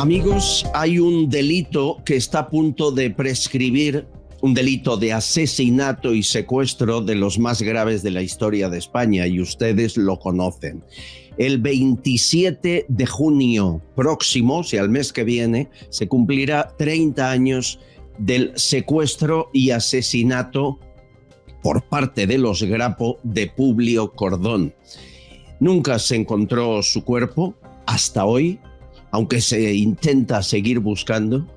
Amigos, hay un delito que está a punto de prescribir, un delito de asesinato y secuestro de los más graves de la historia de España, y ustedes lo conocen. El 27 de junio próximo, o sea, el mes que viene, se cumplirá 30 años del secuestro y asesinato por parte de los Grapo de Publio Cordón. Nunca se encontró su cuerpo hasta hoy, aunque se intenta seguir buscando.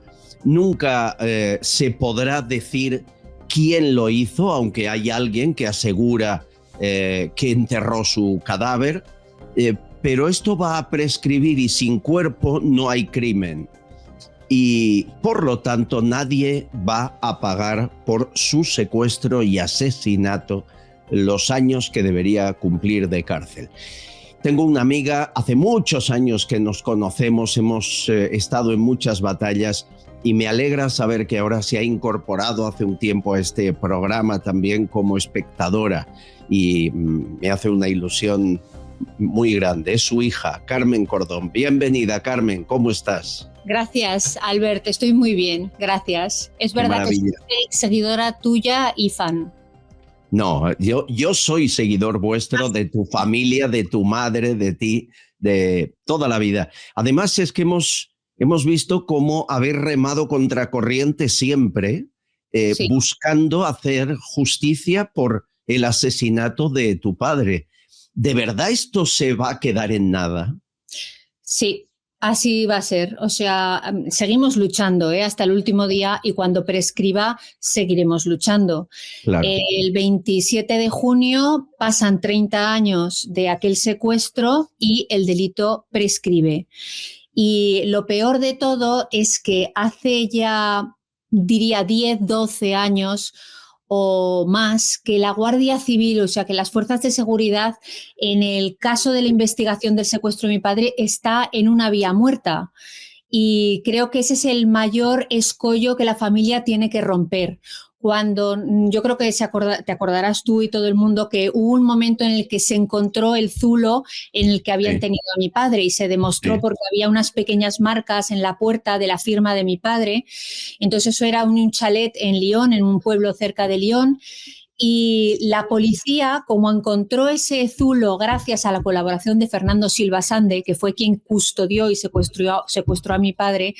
Nunca se podrá decir quién lo hizo, aunque hay alguien que asegura que enterró su cadáver, pero esto va a prescribir y sin cuerpo no hay crimen. Y por lo tanto nadie va a pagar por su secuestro y asesinato los años que debería cumplir de cárcel. Tengo una amiga, hace muchos años que nos conocemos, hemos estado en muchas batallas y me alegra saber que ahora se ha incorporado hace un tiempo a este programa también como espectadora y me hace una ilusión muy grande. Es su hija, Carmen Cordón. Bienvenida, Carmen, ¿cómo estás? Gracias, Albert, estoy muy bien, gracias. Es verdad que soy seguidora tuya y fan. No, yo soy seguidor vuestro, de tu familia, de tu madre, de ti, de toda la vida. Además es que hemos visto cómo haber remado contracorriente siempre, sí, buscando hacer justicia por el asesinato de tu padre. ¿De verdad esto se va a quedar en nada? Sí. Así va a ser, o sea, seguimos luchando hasta el último día y cuando prescriba seguiremos luchando. Claro. El 27 de junio pasan 30 años de aquel secuestro y el delito prescribe. Y lo peor de todo es que hace ya, diría, 10, 12 años o más, que la Guardia Civil, o sea, que las fuerzas de seguridad, en el caso de la investigación del secuestro de mi padre, está en una vía muerta. Y creo que ese es el mayor escollo que la familia tiene que romper. Cuando yo creo que te acordarás tú y todo el mundo que hubo un momento en el que se encontró el zulo en el que habían tenido a mi padre y se demostró porque había unas pequeñas marcas en la puerta de la firma de mi padre. Entonces eso era un chalet en Lyon, en un pueblo cerca de Lyon. Y la policía, como encontró ese zulo gracias a la colaboración de Fernando Silva Sande, que fue quien custodió y secuestró a mi padre,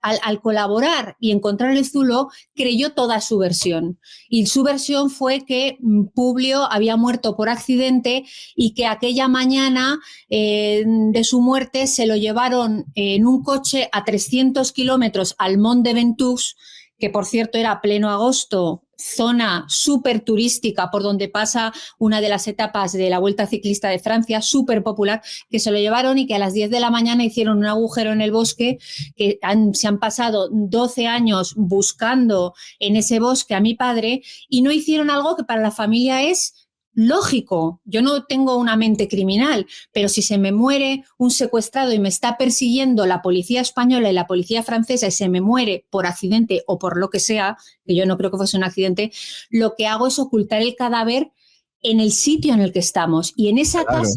al colaborar y encontrar el zulo, creyó toda su versión. Y su versión fue que Publio había muerto por accidente y que aquella mañana de su muerte se lo llevaron en un coche a 300 kilómetros al Mont de Ventoux, que por cierto era pleno agosto, zona súper turística por donde pasa una de las etapas de la Vuelta Ciclista de Francia, súper popular, que se lo llevaron y que a las 10 de la mañana hicieron un agujero en el bosque, que se han pasado 12 años buscando en ese bosque a mi padre y no hicieron algo que para la familia es lógico. Yo no tengo una mente criminal, pero si se me muere un secuestrado y me está persiguiendo la policía española y la policía francesa y se me muere por accidente o por lo que sea, que yo no creo que fuese un accidente, lo que hago es ocultar el cadáver en el sitio en el que estamos. Y en esa casa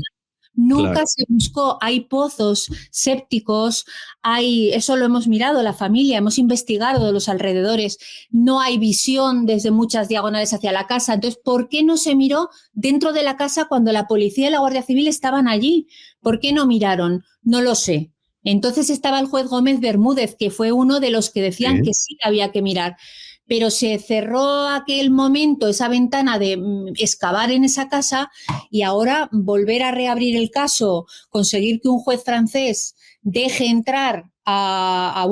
nunca se buscó, hay pozos sépticos, eso lo hemos mirado, la familia, hemos investigado los alrededores, no hay visión desde muchas diagonales hacia la casa. Entonces, ¿por qué no se miró dentro de la casa cuando la policía y la Guardia Civil estaban allí? ¿Por qué no miraron? No lo sé. Entonces estaba el juez Gómez Bermúdez, que fue uno de los que decían que sí había que mirar. Pero se cerró aquel momento, esa ventana de excavar en esa casa y ahora volver a reabrir el caso, conseguir que un juez francés deje entrar a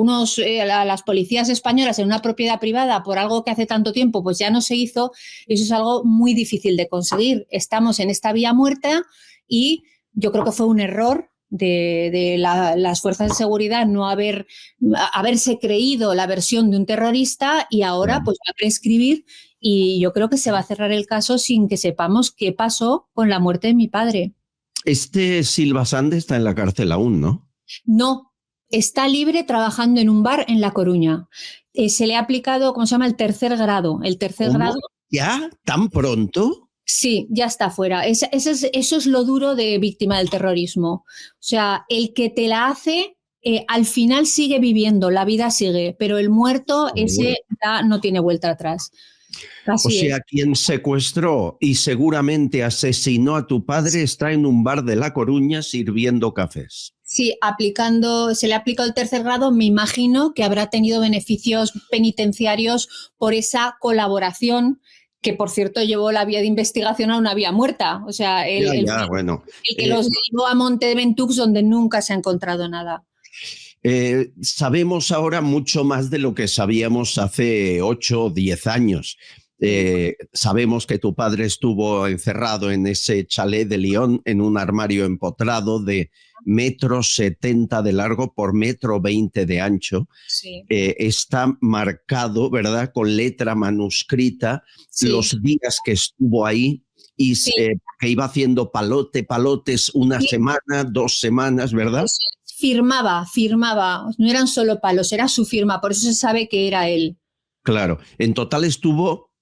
las policías españolas en una propiedad privada por algo que hace tanto tiempo pues ya no se hizo, eso es algo muy difícil de conseguir. Estamos en esta vía muerta y yo creo que fue un error de las fuerzas de seguridad no haberse creído la versión de un terrorista y ahora pues va a prescribir y yo creo que se va a cerrar el caso sin que sepamos qué pasó con la muerte de mi padre. Silva Sande está en la cárcel aún, ¿no? No, está libre trabajando en un bar en La Coruña. Se le ha aplicado, ¿cómo se llama? El tercer grado. El tercer grado. ¿Ya? ¿Tan pronto? Sí, ya está fuera. Eso es lo duro de víctima del terrorismo. O sea, el que te la hace al final sigue viviendo, la vida sigue, pero el muerto, ese ya no tiene vuelta atrás. Así o sea, quien secuestró y seguramente asesinó a tu padre está en un bar de La Coruña sirviendo cafés. Sí, se le aplicó el tercer grado, me imagino que habrá tenido beneficios penitenciarios por esa colaboración, que por cierto llevó la vía de investigación a una vía muerta. O sea, el que los llevó a Monte de Ventux, donde nunca se ha encontrado nada. Sabemos ahora mucho más de lo que sabíamos hace 8 o 10 años. Sabemos que tu padre estuvo encerrado en ese chalet de Lyon en un armario empotrado de 1,70 m de largo por 1,20 m de ancho. Sí. Está marcado, ¿verdad?, con letra manuscrita, sí, los días que estuvo ahí y sí, que iba haciendo palotes una sí, semana, 2 semanas, ¿verdad? Sí. Firmaba, no eran solo palos, era su firma, por eso se sabe que era él. Claro, en total estuvo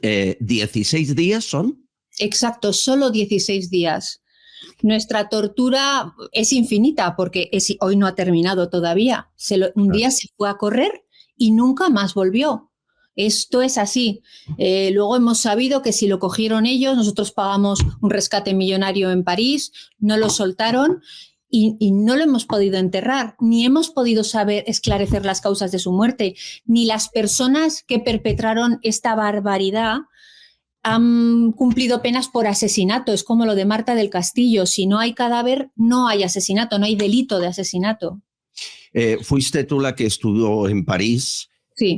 16 días, ¿son? Exacto, solo 16 días. Nuestra tortura es infinita porque hoy no ha terminado todavía. Un día se fue a correr y nunca más volvió. Esto es así. Luego hemos sabido que si lo cogieron ellos, nosotros pagamos un rescate millonario en París, no lo soltaron y no lo hemos podido enterrar, ni hemos podido esclarecer las causas de su muerte, ni las personas que perpetraron esta barbaridad han cumplido penas por asesinato. Es como lo de Marta del Castillo. Si no hay cadáver, no hay asesinato, no hay delito de asesinato. Fuiste tú la que estuvo en París. Sí.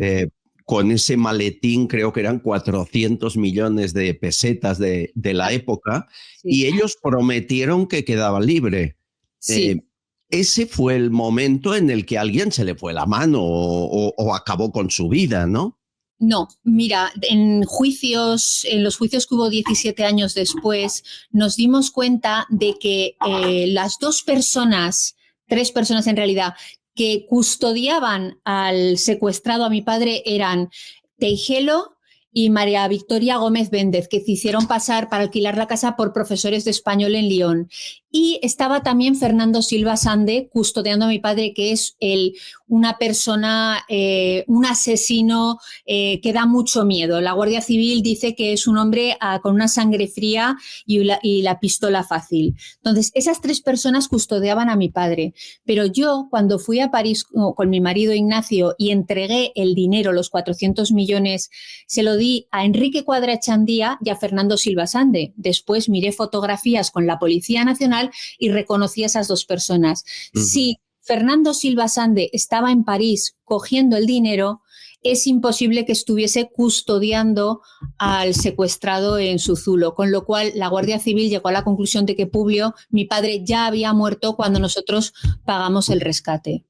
Con ese maletín, creo que eran 400 millones de pesetas de la época, sí, y ellos prometieron que quedaba libre. Sí. Ese fue el momento en el que a alguien se le fue la mano o acabó con su vida, ¿no? No, mira, en los juicios que hubo 17 años después, nos dimos cuenta de que las 3 personas en realidad, que custodiaban al secuestrado, a mi padre, eran Teijelo y María Victoria Gómez Béndez, que se hicieron pasar para alquilar la casa por profesores de español en Lyon. Y estaba también Fernando Silva Sande custodiando a mi padre, que es una persona, un asesino que da mucho miedo. La Guardia Civil dice que es un hombre con una sangre fría y la pistola fácil. Entonces, esas 3 personas custodiaban a mi padre. Pero yo, cuando fui a París con mi marido Ignacio y entregué el dinero, los 400 millones, se lo di a Enrique Cuadra Echandía y a Fernando Silva Sande. Después miré fotografías con la Policía Nacional y reconocí a esas 2 personas. Uh-huh. Si Fernando Silva Sande estaba en París cogiendo el dinero, es imposible que estuviese custodiando al secuestrado en su zulo, con lo cual la Guardia Civil llegó a la conclusión de que Publio, mi padre, ya había muerto cuando nosotros pagamos el rescate.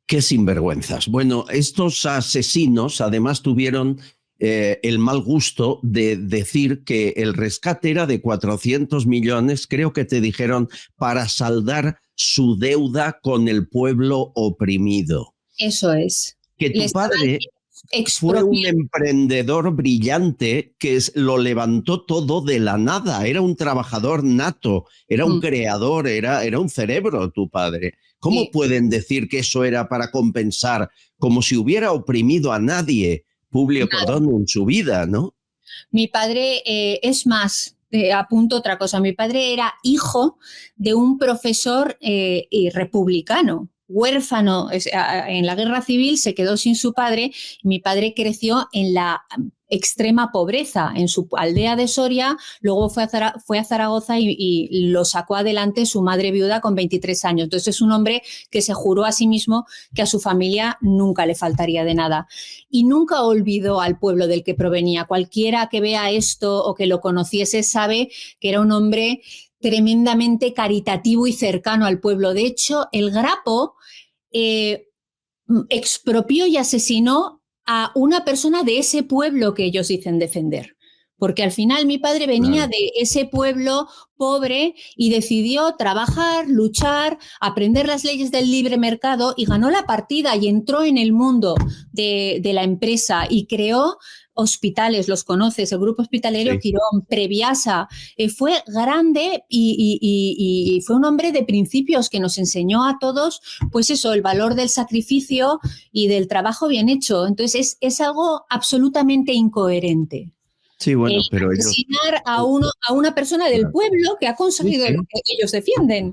Qué sinvergüenzas. Bueno, estos asesinos además tuvieron el mal gusto de decir que el rescate era de 400 millones, creo que te dijeron, para saldar su deuda con el pueblo oprimido. Eso es. Que tu padre fue un emprendedor brillante que lo levantó todo de la nada. Era un trabajador nato, era un creador, era un cerebro tu padre. ¿Cómo pueden decir que eso era para compensar, como si hubiera oprimido a nadie, Publio Cordón, en su vida, ¿no? Mi padre, es más, apunto otra cosa, mi padre era hijo de un profesor republicano, huérfano en la guerra civil, se quedó sin su padre. Mi padre creció en la extrema pobreza en su aldea de Soria, luego fue a Zaragoza y lo sacó adelante su madre viuda con 23 años. Entonces es un hombre que se juró a sí mismo que a su familia nunca le faltaría de nada y nunca olvidó al pueblo del que provenía. Cualquiera que vea esto o que lo conociese sabe que era un hombre tremendamente caritativo y cercano al pueblo. De hecho, el Grapo expropió y asesinó a una persona de ese pueblo que ellos dicen defender. Porque al final mi padre venía de ese pueblo pobre y decidió trabajar, luchar, aprender las leyes del libre mercado y ganó la partida y entró en el mundo de la empresa y creó hospitales, los conoces, el Grupo Hospitalario Quirón, Previasa, fue grande y fue un hombre de principios que nos enseñó a todos, pues eso, el valor del sacrificio y del trabajo bien hecho. Entonces es algo absolutamente incoherente. Sí, bueno, pero asesinar a una persona del pueblo que ha conseguido lo que ellos defienden.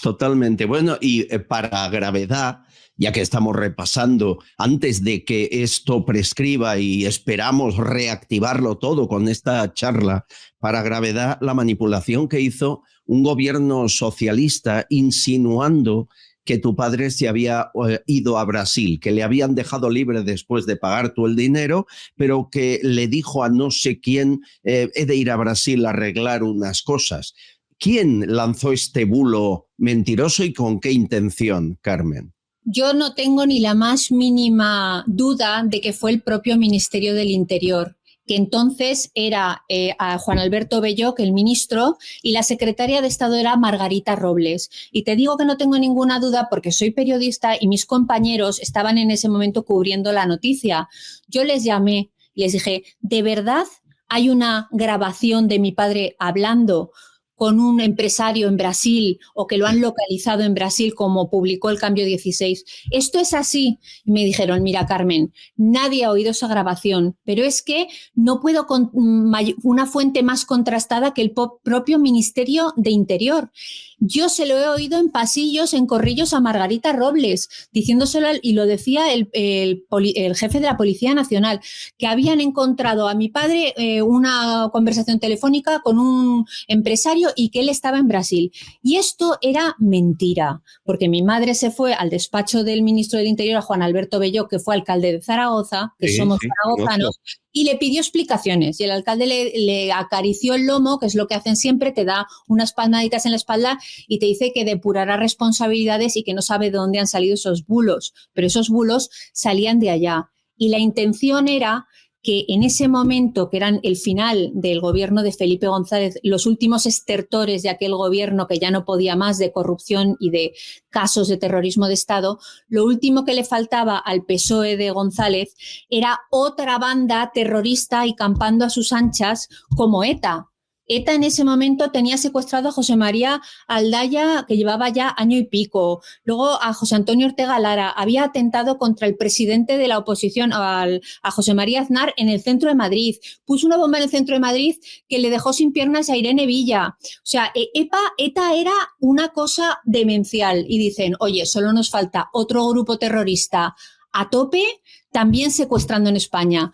Totalmente. Bueno, y para gravedad, ya que estamos repasando, antes de que esto prescriba y esperamos reactivarlo todo con esta charla, para gravedad, la manipulación que hizo un gobierno socialista insinuando que tu padre se había ido a Brasil, que le habían dejado libre después de pagar tú el dinero, pero que le dijo a no sé quién, he de ir a Brasil a arreglar unas cosas. ¿Quién lanzó este bulo mentiroso y con qué intención, Carmen? Yo no tengo ni la más mínima duda de que fue el propio Ministerio del Interior, que entonces era a Juan Alberto Belloc, el ministro, y la secretaria de Estado era Margarita Robles. Y te digo que no tengo ninguna duda porque soy periodista y mis compañeros estaban en ese momento cubriendo la noticia. Yo les llamé y les dije, ¿de verdad hay una grabación de mi padre hablando con un empresario en Brasil o que lo han localizado en Brasil como publicó el Cambio 16? Esto es así. Y me dijeron, mira, Carmen, nadie ha oído esa grabación, pero es que no puedo con una fuente más contrastada que el propio Ministerio de Interior. Yo se lo he oído en pasillos, en corrillos a Margarita Robles, diciéndoselo, y lo decía el jefe de la Policía Nacional, que habían encontrado a mi padre una conversación telefónica con un empresario y que él estaba en Brasil. Y esto era mentira, porque mi madre se fue al despacho del ministro del Interior, a Juan Alberto Belloc, que fue alcalde de Zaragoza, que somos zaragozanos, y le pidió explicaciones. Y el alcalde le acarició el lomo, que es lo que hacen siempre, te da unas palmaditas en la espalda y te dice que depurará responsabilidades y que no sabe de dónde han salido esos bulos. Pero esos bulos salían de allá. Y la intención era que en ese momento, que eran el final del gobierno de Felipe González, los últimos estertores de aquel gobierno que ya no podía más de corrupción y de casos de terrorismo de Estado, lo último que le faltaba al PSOE de González era otra banda terrorista y campando a sus anchas como ETA. ETA en ese momento tenía secuestrado a José María Aldaya, que llevaba ya año y pico. Luego a José Antonio Ortega Lara. Había atentado contra el presidente de la oposición, a José María Aznar, en el centro de Madrid. Puso una bomba en el centro de Madrid que le dejó sin piernas a Irene Villa. O sea, ETA era una cosa demencial. Y dicen, oye, solo nos falta otro grupo terrorista a tope, también secuestrando en España.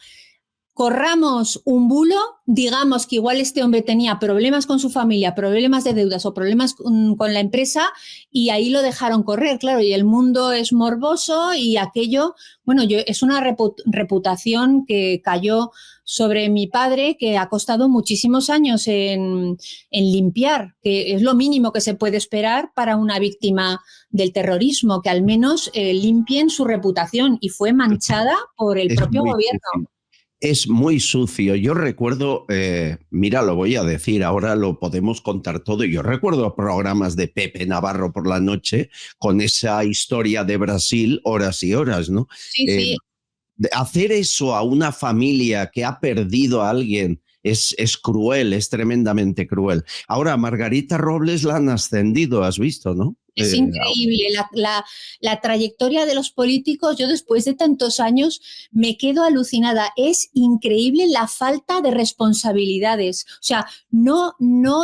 Corramos un bulo, digamos que igual este hombre tenía problemas con su familia, problemas de deudas o problemas con la empresa y ahí lo dejaron correr, claro, y el mundo es morboso y aquello, bueno, es una reputación que cayó sobre mi padre que ha costado muchísimos años en limpiar, que es lo mínimo que se puede esperar para una víctima del terrorismo, que al menos limpien su reputación, y fue manchada por el propio gobierno. Difícil. Es muy sucio. Yo recuerdo, mira, lo voy a decir, ahora lo podemos contar todo. Yo recuerdo programas de Pepe Navarro por la noche con esa historia de Brasil, horas y horas, ¿no? Sí, sí. Hacer eso a una familia que ha perdido a alguien es cruel, es tremendamente cruel. Ahora, Margarita Robles la han ascendido, has visto, ¿no? Es increíble la trayectoria de los políticos. Yo después de tantos años me quedo alucinada. Es increíble la falta de responsabilidades. O sea, no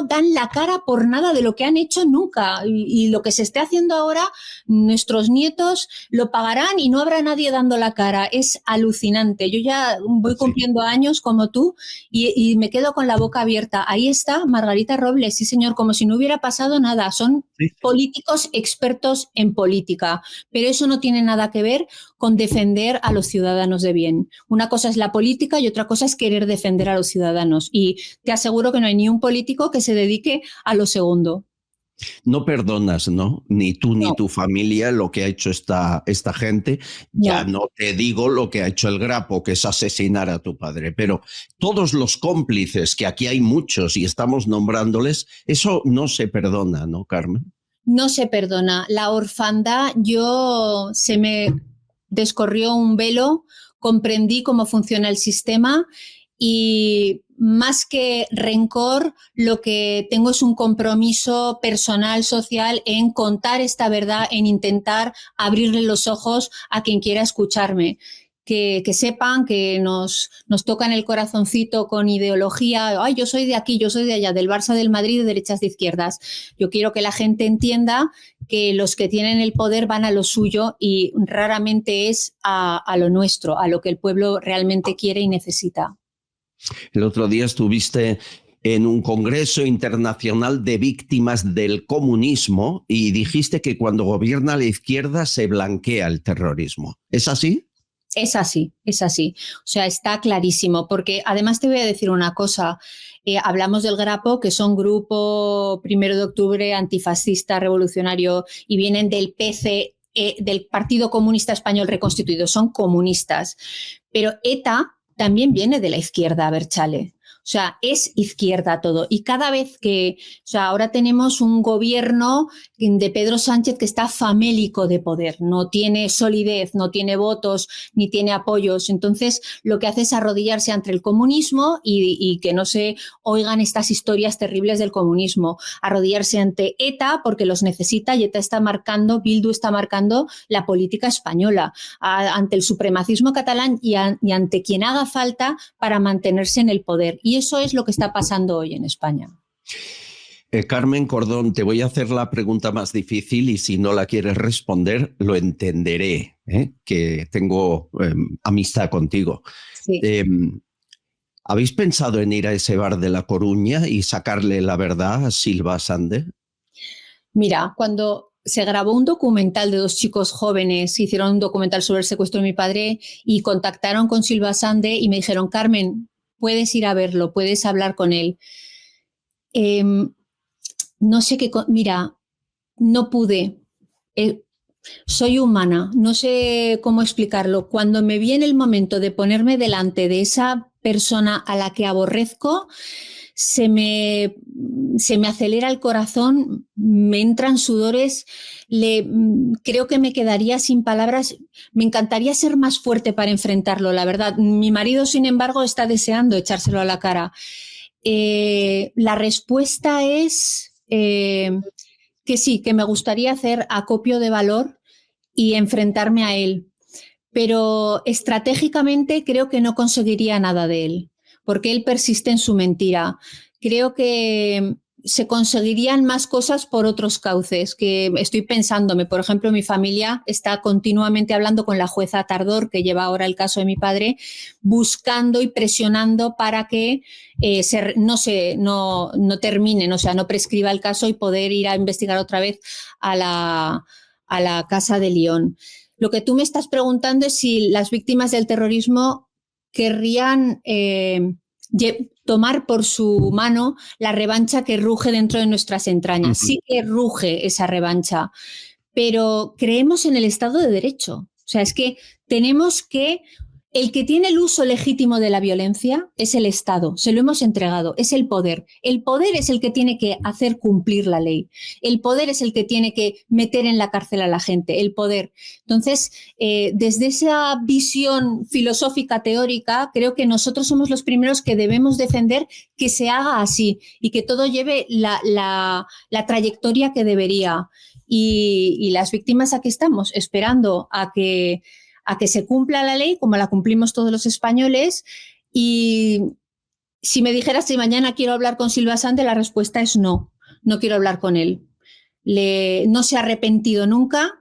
dan la cara por nada de lo que han hecho nunca. Y lo que se esté haciendo ahora, nuestros nietos lo pagarán y no habrá nadie dando la cara. Es alucinante. Yo ya voy cumpliendo años como tú y me quedo con la boca abierta. Ahí está Margarita Robles, sí señor, como si no hubiera pasado nada. Son políticos expertos en política, pero eso no tiene nada que ver con defender a los ciudadanos de bien. Una cosa es la política y otra cosa es querer defender a los ciudadanos. Y te aseguro que no hay ni un político que se dedique a lo segundo. No perdonas, ¿no? Ni tú ni tu familia lo que ha hecho esta gente. Ya no te digo lo que ha hecho el Grapo, que es asesinar a tu padre, pero todos los cómplices, que aquí hay muchos y estamos nombrándoles, eso no se perdona, ¿no, Carmen? No se perdona. La orfandad, se me descorrió un velo comprendí cómo funciona el sistema y más que rencor, lo que tengo es un compromiso personal, social, en contar esta verdad, en intentar abrirle los ojos a quien quiera escucharme. Que sepan que nos tocan el corazoncito con ideología, ay, yo soy de aquí, yo soy de allá, del Barça, del Madrid, de derechas, de izquierdas. Yo quiero que la gente entienda que los que tienen el poder van a lo suyo y raramente es a lo nuestro, a lo que el pueblo realmente quiere y necesita. El otro día estuviste en un congreso internacional de víctimas del comunismo y dijiste que cuando gobierna la izquierda se blanquea el terrorismo. ¿Es así? Es así, es así. O sea, está clarísimo, porque además te voy a decir una cosa. Hablamos del Grapo, que son grupo 1 de octubre antifascista revolucionario y vienen del PC, del Partido Comunista Español reconstituido, son comunistas. Pero ETA también viene de la izquierda, Berchale. O sea, es izquierda todo. Y cada vez que, o sea, ahora tenemos un gobierno de Pedro Sánchez que está famélico de poder, no tiene solidez, no tiene votos, ni tiene apoyos. Entonces, lo que hace es arrodillarse ante el comunismo y que no se oigan estas historias terribles del comunismo. Arrodillarse ante ETA porque los necesita y ETA está marcando, Bildu está marcando la política española, ante el supremacismo catalán y ante quien haga falta para mantenerse en el poder. Y eso es lo que está pasando hoy en España. Carmen Cordón, te voy a hacer la pregunta más difícil y si no la quieres responder, lo entenderé, que tengo amistad contigo. Sí. ¿Habéis pensado en ir a ese bar de La Coruña y sacarle la verdad a Silva Sande? Mira, cuando se grabó un documental de 2 chicos jóvenes, hicieron un documental sobre el secuestro de mi padre y contactaron con Silva Sande y me dijeron, Carmen, puedes ir a verlo, puedes hablar con él. No sé qué, mira, no pude. Soy humana, no sé cómo explicarlo. Cuando me viene el momento de ponerme delante de esa persona a la que aborrezco, se me acelera el corazón, me entran sudores, creo que me quedaría sin palabras. Me encantaría ser más fuerte para enfrentarlo, la verdad. Mi marido, sin embargo, está deseando echárselo a la cara. La respuesta es que sí, que me gustaría hacer acopio de valor y enfrentarme a él, pero estratégicamente creo que no conseguiría nada de él, porque él persiste en su mentira. Creo que se conseguirían más cosas por otros cauces, que estoy pensándome. Por ejemplo, mi familia está continuamente hablando con la jueza Tardor, que lleva ahora el caso de mi padre, buscando y presionando para que no terminen, o sea, no prescriba el caso y poder ir a investigar otra vez a la Casa de León. Lo que tú me estás preguntando es si las víctimas del terrorismo querrían tomar por su mano la revancha que ruge dentro de nuestras entrañas. Sí que ruge esa revancha, pero creemos en el Estado de Derecho. O sea, es que tenemos que... El que tiene el uso legítimo de la violencia es el Estado, se lo hemos entregado, es el poder. El poder es el que tiene que hacer cumplir la ley. El poder es el que tiene que meter en la cárcel a la gente, el poder. Entonces, desde esa visión filosófica teórica, creo que nosotros somos los primeros que debemos defender que se haga así y que todo lleve la trayectoria que debería. Y las víctimas aquí estamos, esperando a que se cumpla la ley como la cumplimos todos los españoles. Y si me dijeras si mañana quiero hablar con Silva Sande, la respuesta es no, no quiero hablar con él. No se ha arrepentido nunca,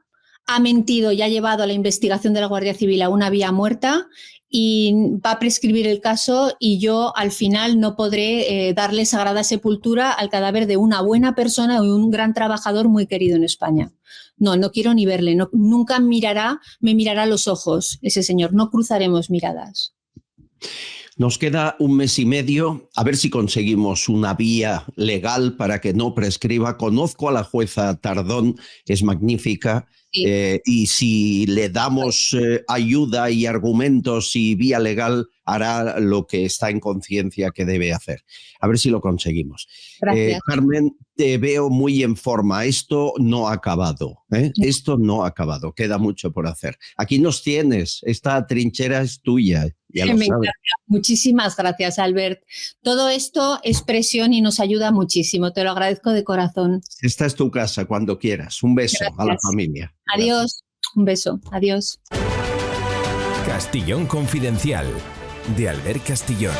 ha mentido y ha llevado a la investigación de la Guardia Civil a una vía muerta y va a prescribir el caso y yo al final no podré darle sagrada sepultura al cadáver de una buena persona y un gran trabajador muy querido en España. No quiero ni verle, nunca me mirará a los ojos ese señor, no cruzaremos miradas. Nos queda un mes y medio, a ver si conseguimos una vía legal para que no prescriba. Conozco a la jueza Tardón, es magnífica, Sí. Y si le damos ayuda y argumentos y vía legal, hará lo que está en conciencia que debe hacer. A ver si lo conseguimos. Gracias. Carmen, te veo muy en forma. Esto no ha acabado, ¿eh? Esto no ha acabado. Queda mucho por hacer. Aquí nos tienes. Esta trinchera es tuya. Ya lo sabes. Muchísimas gracias, Albert. Todo esto es presión y nos ayuda muchísimo. Te lo agradezco de corazón. Esta es tu casa cuando quieras. Un beso a la familia. Adiós. Gracias. Un beso. Adiós. Castillón Confidencial, de Albert Castillón.